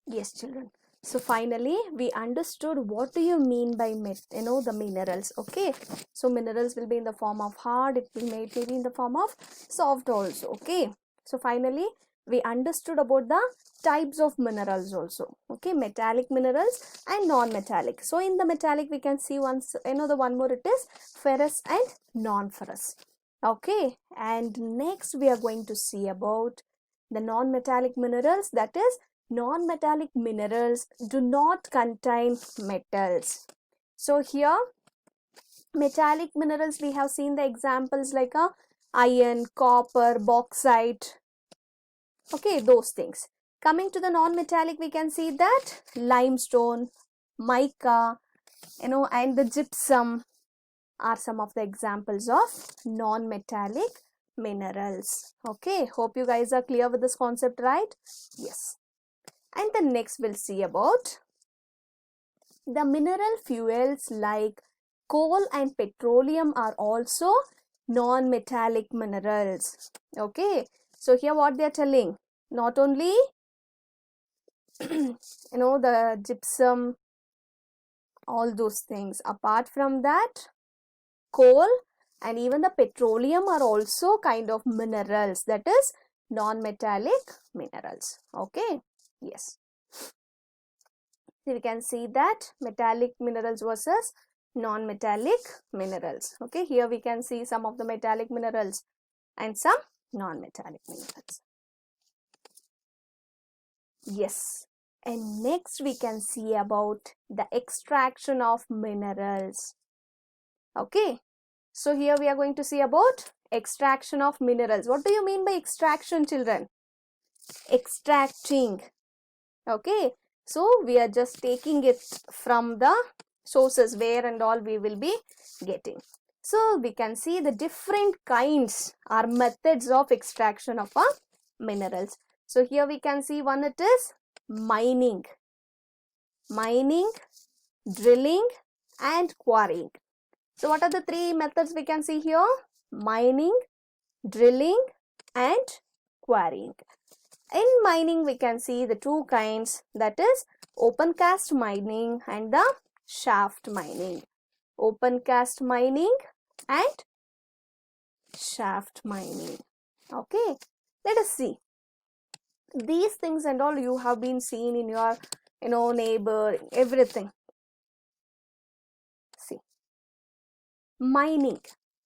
Yes, children. So finally, we understood what do you mean by the minerals. Okay. So minerals will be in the form of hard. It will maybe in the form of soft also. Okay. So finally, we understood about the types of minerals also. Okay. Metallic minerals and non-metallic. So in the metallic, we can see once, the one more, it is ferrous and non-ferrous. Okay. And next we are going to see about the non-metallic minerals, that is non-metallic minerals do not contain metals. So here metallic minerals, we have seen the examples like iron, copper, bauxite. Okay, those things. Coming to the non-metallic, we can see that limestone, mica, and the gypsum are some of the examples of non-metallic minerals. Okay, hope you guys are clear with this concept, right? Yes. And the next we'll see about the mineral fuels like coal and petroleum are also non-metallic minerals. Okay, so here what they are telling, not only the gypsum, all those things, apart from that coal and even the petroleum are also kind of minerals, that is non-metallic minerals. Okay, yes. So we can see that metallic minerals versus non-metallic minerals. Okay, here we can see some of the metallic minerals and some non-metallic minerals. Yes, and next we can see about the extraction of minerals. Okay, so here we are going to see about extraction of minerals. What do you mean by extraction, children? Extracting. Okay, so we are just taking it from the sources where and all we will be getting. So we can see the different kinds or methods of extraction of minerals. So here we can see one, it is mining, drilling and quarrying. So what are the three methods we can see here? Mining, drilling and quarrying. In mining, we can see the two kinds, that is open cast mining and the shaft mining. Open cast mining and shaft mining. Okay, let us see. These things and all you have been seen in your, neighbor, everything. See, mining.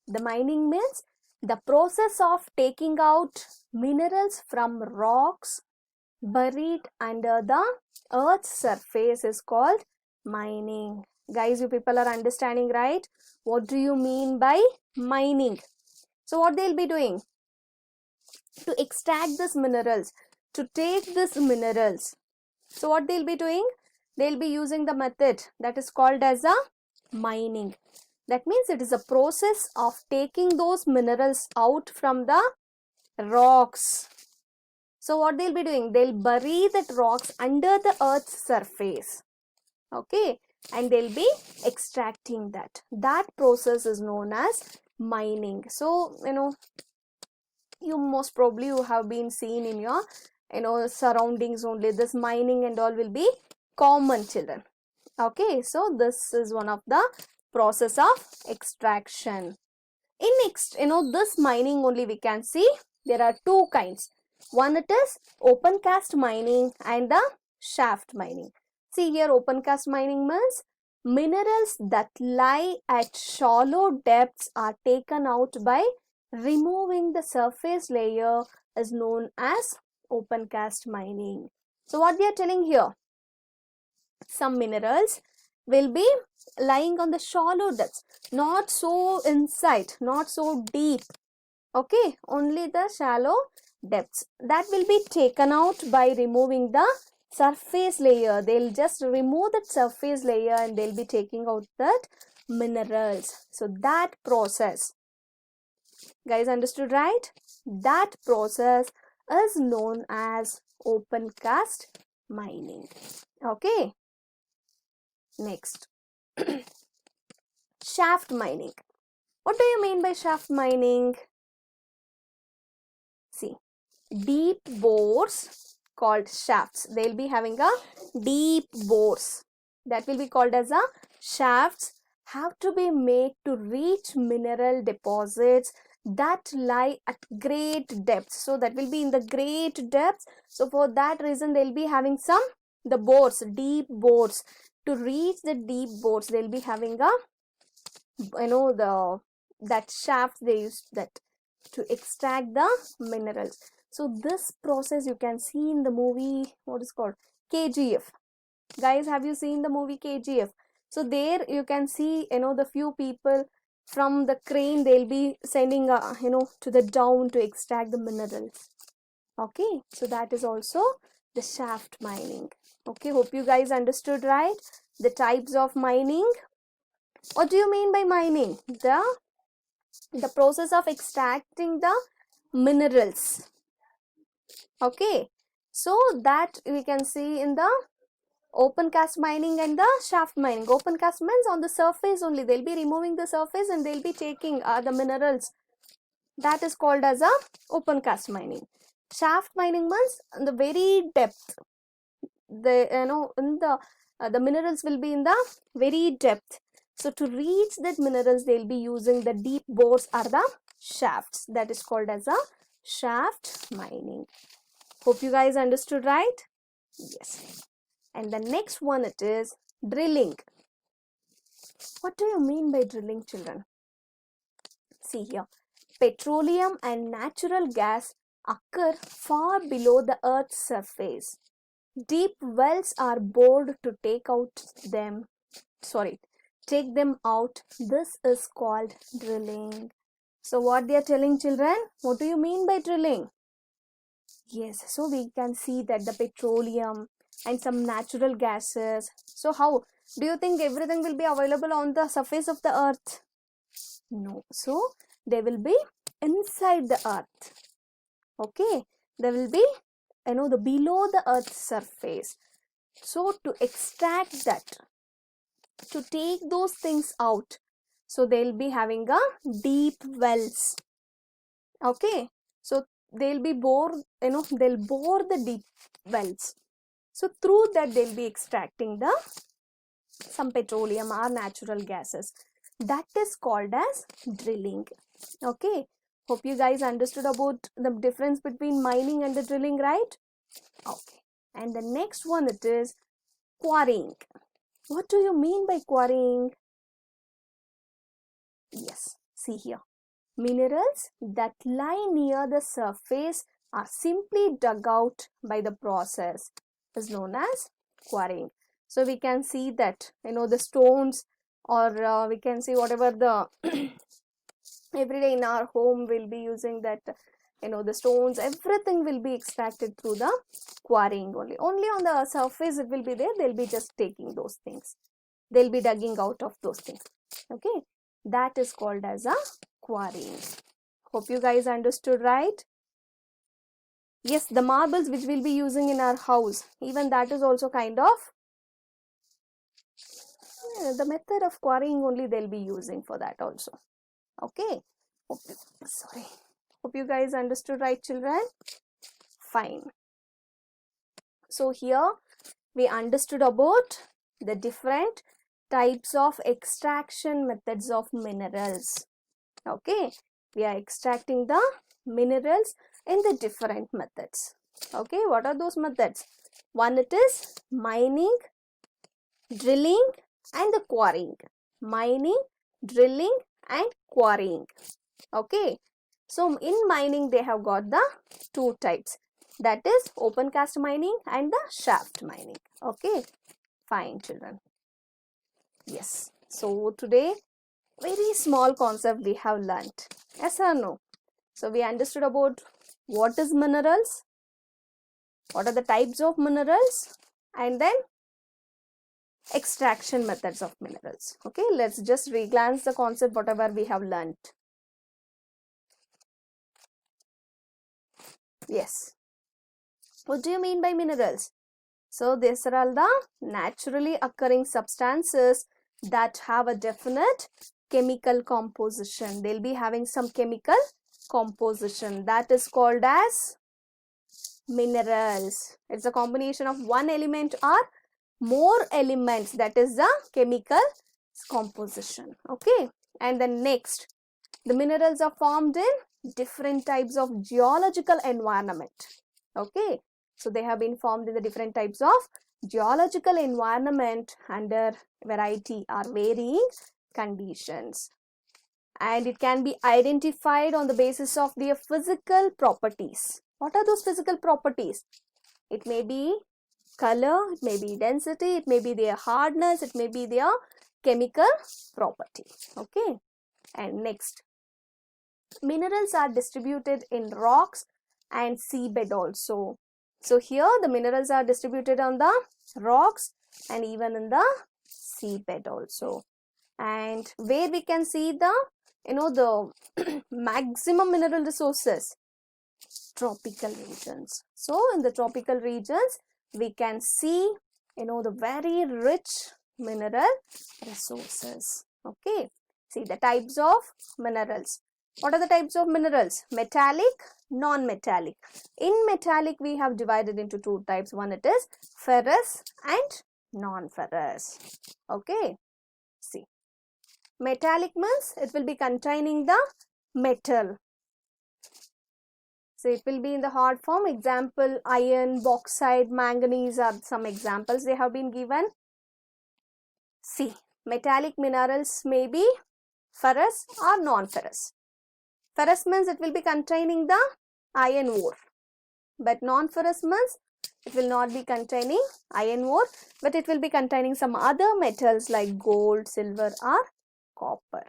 The mining means the process of taking out minerals from rocks buried under the earth's surface is called mining. Guys, you people are understanding, right? What do you mean by mining? So what they'll be doing to extract these minerals, to take these minerals, so what they'll be doing, they'll be using the method that is called as a mining. That means it is a process of taking those minerals out from the rocks. So what they'll be doing, they'll bury that rocks under the earth's surface. Okay, and they'll be extracting that. That process is known as mining. So you most probably you have been seen in your surroundings only. This mining and all will be common, children. Okay, so this is one of the process of extraction. In this mining only we can see there are two kinds. One, it is open cast mining and the shaft mining. See here, open cast mining means minerals that lie at shallow depths are taken out by removing the surface layer is known as open cast mining. So what they are telling here, some minerals will be lying on the shallow depths, not so inside, not so deep. Okay, only the shallow depths that will be taken out by removing the surface layer. They'll just remove that surface layer and they'll be taking out that minerals. So that process, guys, understood, right? That process is known as open cast mining. Okay, next. Shaft mining. What do you mean by shaft mining? See, deep bores called shafts. They'll be having a deep bores. That will be called as a shafts, have to be made to reach mineral deposits that lie at great depths. So that will be in the great depths. So for that reason, they'll be having the bores, deep bores. To reach the deep bores, they'll be having a, that shaft, they use that to extract the minerals. So this process you can see in the movie, what is called KGF. Guys, have you seen the movie KGF? So there you can see, the few people from the crane, they'll be sending, to the down to extract the minerals. Okay, so that is also the shaft mining. Okay, hope you guys understood, right? The types of mining. What do you mean by mining? The process of extracting the minerals. Okay, so that we can see in the open cast mining and the shaft mining. Open cast means on the surface only, they'll be removing the surface and they'll be taking the minerals. That is called as a open cast mining. Shaft mining means in the very depth. The minerals will be in the very depth. So to reach that minerals, they'll be using the deep bores or the shafts. That is called as a shaft mining. Hope you guys understood, right? Yes. And the next one, it is drilling. What do you mean by drilling, children? See here, petroleum and natural gas occur far below the earth's surface. Deep wells are bored to take them out. This is called drilling. So what they are telling, children? What do you mean by drilling? Yes, so we can see that the petroleum and some natural gases. So how do you think everything will be available on the surface of the earth? No. So they will be inside the earth. Okay, they will be the below the earth's surface. So to extract that, to take those things out, so they'll be having a deep wells. Okay, so they'll be they'll bore the deep wells. So through that they'll be extracting some petroleum or natural gases. That is called as drilling. Okay, hope you guys understood about the difference between mining and the drilling, right? Okay, and the next one, it is quarrying. What do you mean by quarrying? Yes, see here. Minerals that lie near the surface are simply dug out by the process is known as quarrying. So we can see that the stones, or we can see whatever the every day in our home we'll be using that, the stones, everything will be extracted through the quarrying only. Only on the surface it will be there, they'll be just taking those things. They'll be digging out of those things. Okay, that is called as a quarrying. Hope you guys understood, right? Yes, the marbles which we'll be using in our house, even that is also kind of the method of quarrying only they'll be using for that also. Okay, hope you guys understood, right, children? Fine. So here we understood about the different types of extraction methods of minerals. Okay, we are extracting the minerals in the different methods. Okay, what are those methods? One, it is mining, drilling and the quarrying. Mining, drilling and quarrying. Okay, so in mining they have got the two types, that is open cast mining and the shaft mining. Okay, fine, children. Yes, so today very small concept we have learnt. Yes or no? So we understood about what is minerals, what are the types of minerals, and then extraction methods of minerals. Okay, let's just re-glance the concept whatever we have learnt. Yes, what do you mean by minerals? So these are all the naturally occurring substances that have a definite chemical composition. They'll be having some chemical composition that is called as minerals. It's a combination of one element or more elements, that is the chemical composition. Okay, and then next, the minerals are formed in different types of geological environment. Okay, so they have been formed in the different types of geological environment under variety or varying conditions, and it can be identified on the basis of their physical properties. What are those physical properties? It may be color, it may be density, it may be their hardness, it may be their chemical property. Okay, and next, minerals are distributed in rocks and seabed also. So here the minerals are distributed on the rocks and even in the seabed also. And where we can see the the maximum mineral resources? Tropical regions. So in the tropical regions we can see the very rich mineral resources. Okay, see the types of minerals. What are the types of minerals? Metallic, non-metallic. In metallic we have divided into two types. One, it is ferrous and non-ferrous. Okay, see, metallic means it will be containing the metal. So it will be in the hard form. Example, iron, bauxite, manganese are some examples they have been given. See, metallic minerals may be ferrous or non-ferrous. Ferrous means it will be containing the iron ore, but non-ferrous means it will not be containing iron ore, but it will be containing some other metals like gold, silver or copper.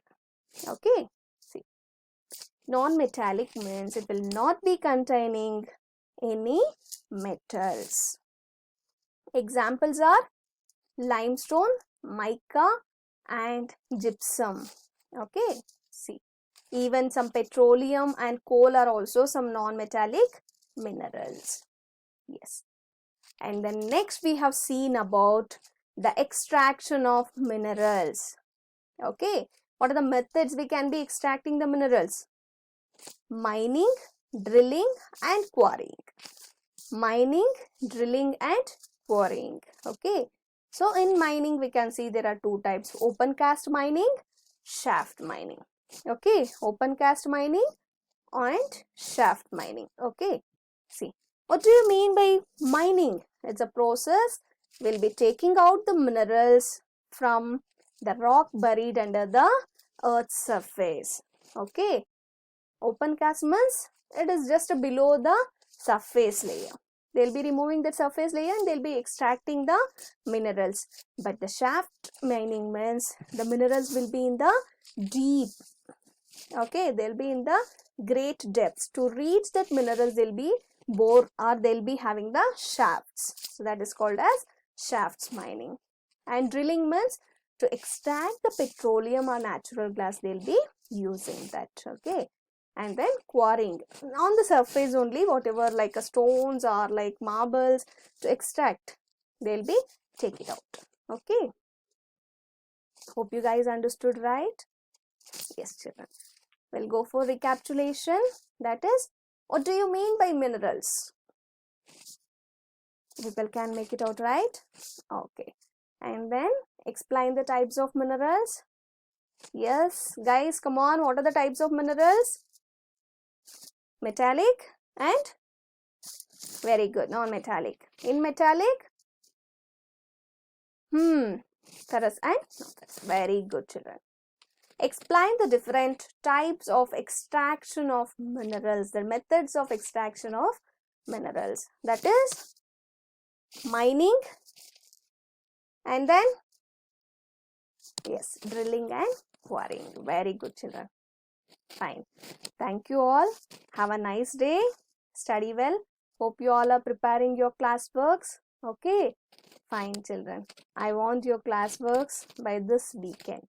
Okay, see, non-metallic means it will not be containing any metals. Examples are limestone, mica and gypsum. Okay, see, even some petroleum and coal are also some non-metallic minerals. Yes, and then next we have seen about the extraction of minerals. Okay, what are the methods we can be extracting the minerals? Mining, drilling and quarrying. Mining, drilling and quarrying. Okay, so in mining we can see there are two types: open cast mining, shaft mining. Okay, open cast mining and shaft mining. Okay, see, what do you mean by mining? It's a process will be taking out the minerals from the rock buried under the earth's surface. Okay, open cast means it is just below the surface layer. They'll be removing the surface layer and they'll be extracting the minerals. But the shaft mining means the minerals will be in the deep. Okay, they'll be in the great depths. To reach that minerals, they'll be bore or they'll be having the shafts. So that is called as shafts mining. And drilling means to extract the petroleum or natural gas, they'll be using that. Okay, and then quarrying on the surface only, whatever like stones or like marbles to extract, they'll be take it out. Okay, hope you guys understood, right? Yes, children. We'll go for recapitulation. That is, what do you mean by minerals? People can make it out, right? Okay, and then explain the types of minerals. Yes, guys, come on. What are the types of minerals? Metallic and very good, non-metallic. In metallic, ferrous and non-ferrous. Very good, children. Explain the different types of extraction of minerals, the methods of extraction of minerals. That is mining and then yes, drilling and quarrying. Very good, children. Fine. Thank you all. Have a nice day. Study well. Hope you all are preparing your classworks. Okay. Fine, children. I want your classworks by this weekend.